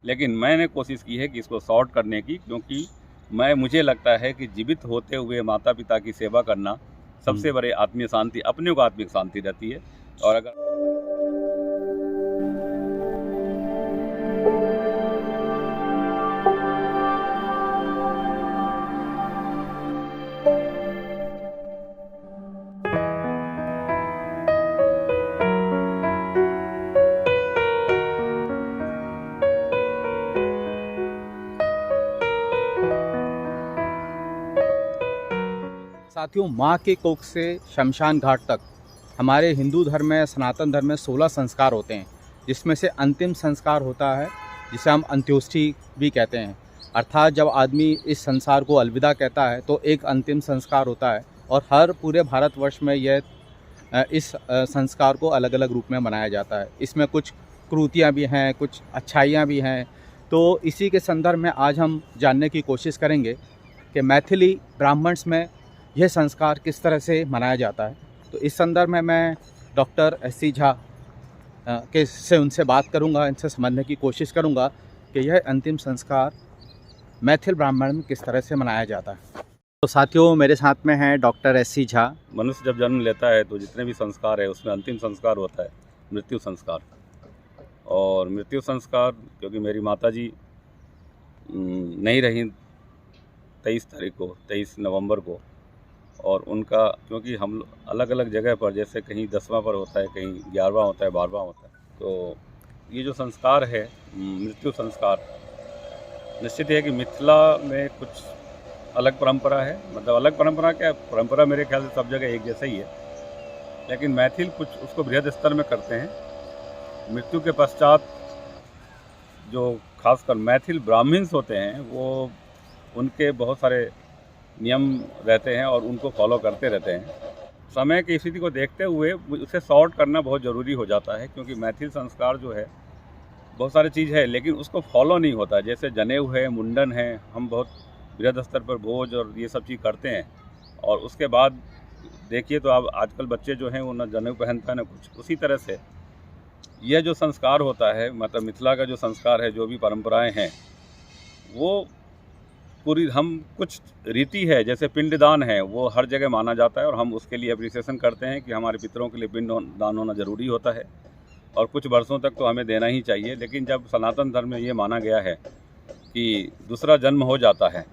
लेकिन मैंने कोशिश की है कि इसको शॉर्ट करने की, क्योंकि मुझे लगता है कि जीवित होते हुए माता पिता की सेवा करना सबसे बड़े आत्मीय शांति, अपने को आत्मिक शांति रहती है। और अगर साथियों, माँ के कोख से शमशान घाट तक हमारे हिंदू धर्म में, सनातन धर्म में 16 संस्कार होते हैं, जिसमें से अंतिम संस्कार होता है जिसे हम अंत्योष्टि भी कहते हैं। अर्थात जब आदमी इस संसार को अलविदा कहता है तो एक अंतिम संस्कार होता है, और हर पूरे भारतवर्ष में यह इस संस्कार को अलग अलग रूप में मनाया जाता है। इसमें कुछ क्रूतियाँ भी हैं, कुछ अच्छाइयाँ भी हैं। तो इसी के संदर्भ में आज हम जानने की कोशिश करेंगे कि मैथिली ब्राह्मण्स में यह संस्कार किस तरह से मनाया जाता है। तो इस संदर्भ में मैं डॉक्टर एस.सी. झा के से उनसे बात करूंगा, इनसे समझने की कोशिश करूंगा कि यह अंतिम संस्कार मैथिल ब्राह्मण में किस तरह से मनाया जाता है। तो साथियों, मेरे साथ में हैं डॉक्टर एस.सी. झा। मनुष्य जब जन्म लेता है तो जितने भी संस्कार है उसमें अंतिम संस्कार होता है मृत्यु संस्कार। और मृत्यु संस्कार, क्योंकि मेरी माताजी नहीं रही 23 नवंबर को, और उनका, क्योंकि हम अलग अलग जगह पर, जैसे कहीं 10वां पर होता है, कहीं 11वां होता है, 12वां होता है, तो ये जो संस्कार है मृत्यु संस्कार, निश्चित है कि मिथिला में कुछ अलग परंपरा है। मतलब अलग परंपरा क्या, परंपरा मेरे ख्याल से सब जगह एक जैसा ही है, लेकिन मैथिल कुछ उसको बृहद स्तर में करते हैं। मृत्यु के पश्चात जो खासकर मैथिल ब्राह्मण्स होते हैं, वो उनके बहुत सारे नियम रहते हैं और उनको फॉलो करते रहते हैं। समय की स्थिति को देखते हुए उसे शॉर्ट करना बहुत ज़रूरी हो जाता है, क्योंकि मैथिल संस्कार जो है बहुत सारी चीज़ है लेकिन उसको फॉलो नहीं होता। जैसे जनेऊ है, मुंडन है, हम बहुत बृहद स्तर पर भोज और ये सब चीज़ करते हैं, और उसके बाद देखिए तो अब आजकल बच्चे जो हैं वो ना जनेऊ पहनता है ना कुछ। उसी तरह से यह जो संस्कार होता है, मतलब मिथिला का जो संस्कार है, जो भी परंपराएं हैं, वो पूरी, हम कुछ रीति है जैसे पिंडदान है, वो हर जगह माना जाता है और हम उसके लिए अप्रिसिएशन करते हैं कि हमारे पितरों के लिए पिंड दान होना ज़रूरी होता है, और कुछ वर्षों तक तो हमें देना ही चाहिए। लेकिन जब सनातन धर्म में ये माना गया है कि दूसरा जन्म हो जाता है,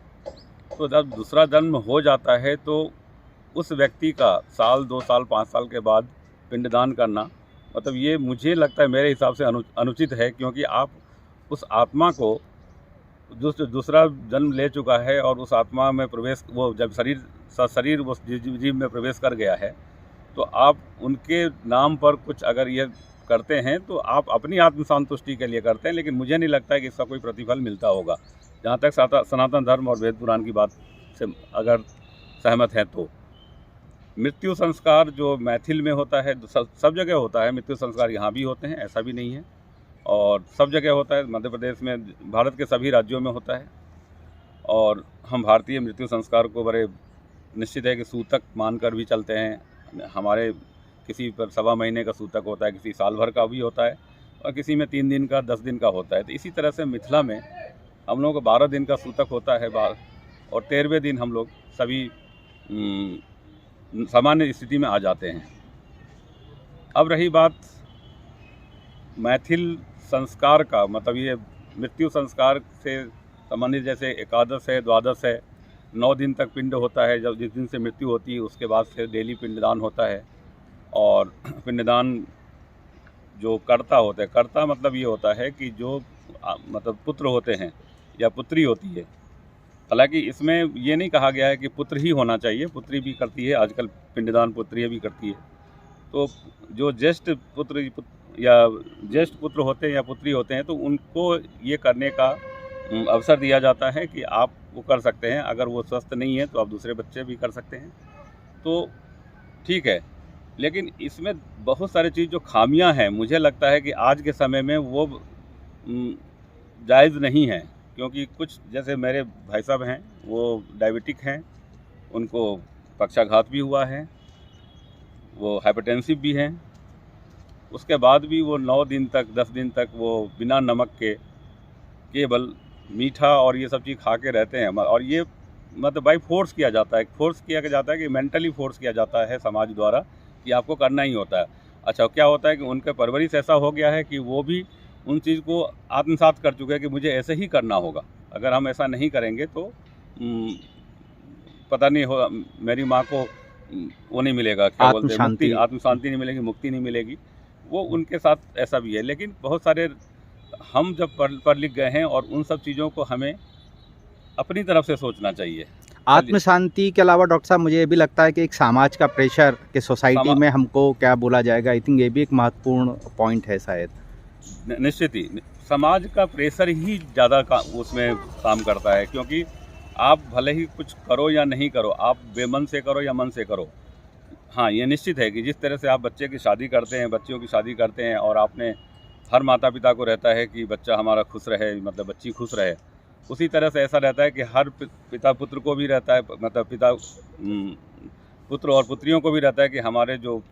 तो जब दूसरा जन्म हो जाता है तो उस व्यक्ति का साल, 2 साल, 5 साल के बाद पिंडदान करना, मतलब ये मुझे लगता है मेरे हिसाब से अनुचित है, क्योंकि आप उस आत्मा को दूसरा जन्म ले चुका है और उस आत्मा में प्रवेश, वो जब शरीर वो जीव में प्रवेश कर गया है, तो आप उनके नाम पर कुछ अगर ये करते हैं तो आप अपनी आत्म संतुष्टि के लिए करते हैं, लेकिन मुझे नहीं लगता है कि इसका कोई प्रतिफल मिलता होगा। जहाँ तक सनातन धर्म और वेद पुराण की बात से अगर सहमत हैं तो मृत्यु संस्कार जो मैथिल में होता है, सब जगह होता है मृत्यु संस्कार, यहाँ भी होते हैं, ऐसा भी नहीं है, और सब जगह होता है। मध्य प्रदेश में, भारत के सभी राज्यों में होता है। और हम भारतीय मृत्यु संस्कार को बड़े निश्चित है कि सूतक मानकर भी चलते हैं। हमारे किसी पर 1.25 महीने का सूतक होता है, किसी साल भर का भी होता है, और किसी में 3 दिन का, 10 दिन का होता है। तो इसी तरह से मिथिला में हम लोगों को 12 दिन का सूतक होता है, और 13वें दिन हम लोग सभी सामान्य स्थिति में आ जाते हैं। अब रही बात मैथिल संस्कार का, मतलब ये मृत्यु संस्कार से संबंधित, जैसे एकादश है, द्वादश है, 9 दिन तक पिंड होता है। जब जिस दिन से मृत्यु होती है उसके बाद से डेली पिंडदान होता है। और पिंडदान जो कर्ता होते हैं, कर्ता मतलब ये होता है कि जो मतलब पुत्र होते हैं या पुत्री होती है, हालांकि इसमें ये नहीं कहा गया है कि पुत्र ही होना चाहिए, पुत्री भी करती है, आजकल पिंडदान पुत्रियाँ भी करती है। तो जो ज्येष्ठ पुत्र होते हैं या पुत्री होते हैं, तो उनको ये करने का अवसर दिया जाता है कि आप वो कर सकते हैं। अगर वो स्वस्थ नहीं है तो आप दूसरे बच्चे भी कर सकते हैं, तो ठीक है। लेकिन इसमें बहुत सारी चीज़ जो खामियां हैं, मुझे लगता है कि आज के समय में वो जायज़ नहीं है। क्योंकि कुछ, जैसे मेरे भाई साहब हैं, वो डायबिटिक हैं, उनको पक्षाघात भी हुआ है, वो हाइपरटेंसिव भी हैं, उसके बाद भी वो 9 दिन तक, 10 दिन तक वो बिना नमक के केवल मीठा और ये सब चीज़ खा के रहते हैं, और ये मतलब बाई फोर्स किया जाता है, कि मेंटली फोर्स किया जाता है समाज द्वारा कि आपको करना ही होता है। अच्छा, क्या होता है कि उनका परवरिश ऐसा हो गया है कि वो भी उन चीज़ को आत्मसात कर चुके हैं कि मुझे ऐसे ही करना होगा, अगर हम ऐसा नहीं करेंगे तो पता नहीं हो, मेरी माँ को वो नहीं मिलेगा, क्या बोलते हैं, मुक्ति, आत्म शांति नहीं मिलेगी, मुक्ति नहीं मिलेगी। वो उनके साथ ऐसा भी है। लेकिन बहुत सारे हम जब पढ़ लिख गए हैं, और उन सब चीज़ों को हमें अपनी तरफ से सोचना चाहिए। आत्म शांति के अलावा डॉक्टर साहब मुझे ये भी लगता है कि एक समाज का प्रेशर कि सोसाइटी में हमको क्या बोला जाएगा, आई थिंक ये भी एक महत्वपूर्ण पॉइंट है शायद। निश्चित ही समाज का प्रेशर ही ज़्यादा उसमें काम करता है, क्योंकि आप भले ही कुछ करो या नहीं करो, आप बेमन से करो या मन से करो, हाँ ये निश्चित है कि जिस तरह से आप बच्चे की शादी करते हैं, बच्चियों की शादी करते हैं, और आपने हर माता पिता को रहता है कि बच्चा हमारा खुश रहे, मतलब बच्ची खुश रहे, उसी तरह से ऐसा रहता है कि हर पिता पुत्र को भी रहता है, मतलब पिता पुत्र और पुत्रियों को भी रहता है कि हमारे जो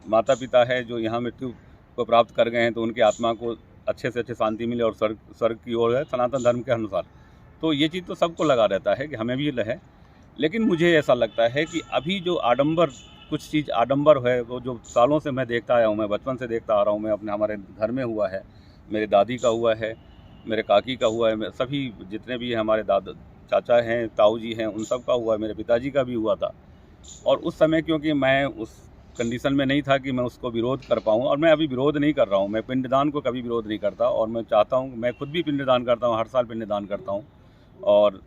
माता पिता है जो यहाँ मृत्यु को प्राप्त कर गए हैं, तो उनकी आत्मा को अच्छे से अच्छे शांति मिले और स्वर्ग की ओर है, सनातन धर्म के अनुसार। तो ये चीज़ तो सबको लगा रहता है कि हमें भी रहे। लेकिन मुझे ऐसा लगता है कि अभी जो आडंबर, कुछ चीज़ आडंबर है, वो जो सालों से मैं देखता आया हूँ, मैं बचपन से देखता आ रहा हूँ, मैं अपने हमारे घर में हुआ है, मेरे दादी का हुआ है, मेरे काकी का हुआ है, सभी जितने भी हमारे दादा चाचा हैं, ताऊ जी हैं, उन सब का हुआ है, मेरे पिताजी का भी हुआ था। और उस समय क्योंकि मैं उस कंडीशन में नहीं था कि मैं उसको विरोध कर पाऊँ, और मैं अभी विरोध नहीं कर रहा हूँ, मैं पिंडदान को कभी विरोध नहीं करता, और मैं चाहता हूँ, मैं खुद भी पिंडदान करता हूँ, हर साल पिंडदान करता हूँ, और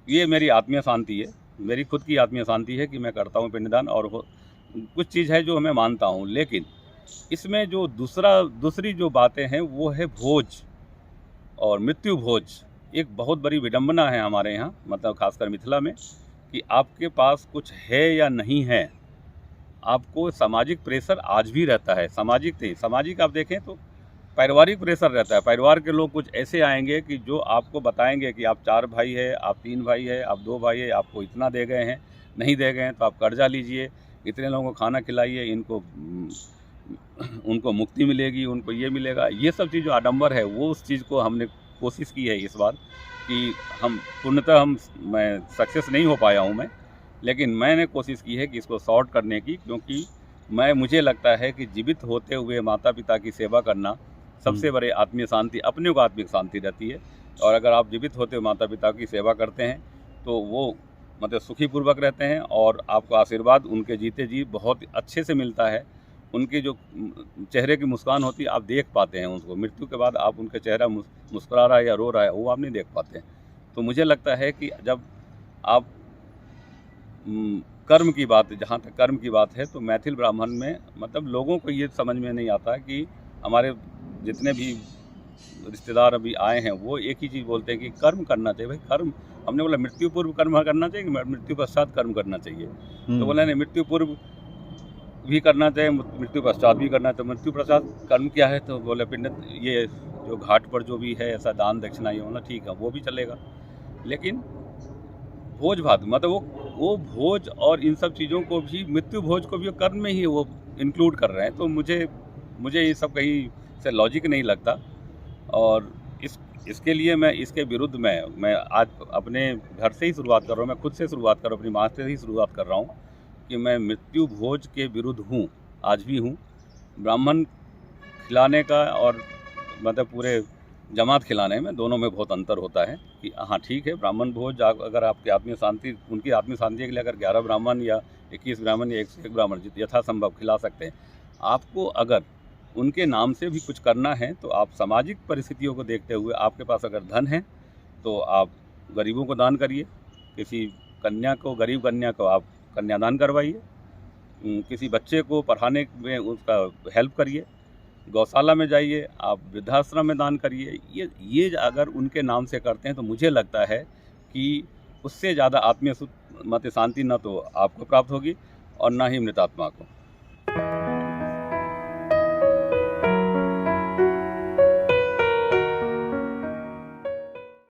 ये मेरी आत्मीय शांति है, मेरी खुद की आत्मीय शांति है कि मैं करता हूँ पिंडदान, और कुछ चीज़ है जो मैं मानता हूँ। लेकिन इसमें जो दूसरी जो बातें हैं वो है भोज और मृत्यु भोज। एक बहुत बड़ी विडंबना है हमारे यहाँ, मतलब खासकर मिथिला में, कि आपके पास कुछ है या नहीं है, आपको सामाजिक प्रेशर आज भी रहता है। सामाजिक आप देखें तो पारिवारिक प्रेशर रहता है। परिवार के लोग कुछ ऐसे आएंगे कि जो आपको बताएंगे कि आप 4 भाई है, आप 3 भाई है, आप 2 भाई है, आपको इतना दे गए हैं, नहीं दे गए हैं तो आप कर्जा लीजिए, इतने लोगों को खाना खिलाइए, उनको मुक्ति मिलेगी, उनको ये मिलेगा। ये सब चीज़ जो आडंबर है, वो उस चीज़ को हमने कोशिश की है इस बार कि पूर्णतः मैं सक्सेस नहीं हो पाया हूँ मैं, लेकिन मैंने कोशिश की है कि इसको सॉर्ट करने की, क्योंकि मुझे लगता है कि जीवित होते हुए माता पिता की सेवा करना सबसे बड़े आत्मीय शांति, अपने को आत्मिक शांति रहती है। और अगर आप जीवित होते हुए माता पिता की सेवा करते हैं तो वो मतलब सुखीपूर्वक रहते हैं, और आपको आशीर्वाद उनके जीते जी बहुत अच्छे से मिलता है। उनके जो चेहरे की मुस्कान होती है, आप देख पाते हैं उनको। मृत्यु के बाद आप उनका चेहरा मुस्कुरा रहा है या रो रहा है, वो आप नहीं देख पाते हैं। तो मुझे लगता है कि जब आप कर्म की बात, जहाँ तक कर्म की बात है, तो मैथिल ब्राह्मण में मतलब लोगों को ये समझ में नहीं आता कि हमारे जितने भी रिश्तेदार अभी आए हैं वो एक ही चीज़ बोलते हैं कि कर्म करना चाहिए। भाई कर्म, हमने बोला मृत्यु पूर्व कर्म करना चाहिए कि मृत्यु पश्चात कर्म करना चाहिए? तो बोला नहीं, मृत्यु पूर्व भी करना चाहिए, मृत्यु पश्चात भी करना चाहिए। मृत्यु पश्चात कर्म क्या है? तो बोले पिंड, ये जो घाट पर जो भी है ऐसा दान दक्षिणा ये होना, ठीक है वो भी चलेगा। लेकिन भोज भात मतलब वो भोज और इन सब चीज़ों को भी, मृत्यु भोज को भी कर्म में ही वो इंक्लूड कर रहे हैं। तो मुझे ये सब कहीं से लॉजिक नहीं लगता, और इसके लिए मैं इसके विरुद्ध मैं आज अपने घर से ही शुरुआत कर रहा हूँ, मैं खुद से शुरुआत कर रहा हूँ, अपनी माँ से ही शुरुआत कर रहा हूँ कि मैं मृत्यु भोज के विरुद्ध हूँ, आज भी हूँ। ब्राह्मण खिलाने का और मतलब पूरे जमात खिलाने में, दोनों में बहुत अंतर होता है कि हाँ ठीक है, ब्राह्मण भोज अगर आपकी आत्मीय शांति, उनकी आत्मीय शांति के लिए अगर 11 ब्राह्मण या 21 ब्राह्मण या 101 ब्राह्मण यथासंभव खिला सकते हैं। आपको अगर उनके नाम से भी कुछ करना है तो आप सामाजिक परिस्थितियों को देखते हुए, आपके पास अगर धन है तो आप गरीबों को दान करिए, किसी कन्या को, गरीब कन्या को आप कन्यादान करवाइए, किसी बच्चे को पढ़ाने में उसका हेल्प करिए, गौशाला में जाइए, आप वृद्धाश्रम में दान करिए। ये अगर उनके नाम से करते हैं तो मुझे लगता है कि उससे ज़्यादा आत्मीय शांति न तो आपको प्राप्त होगी और ना ही मृतात्मा को।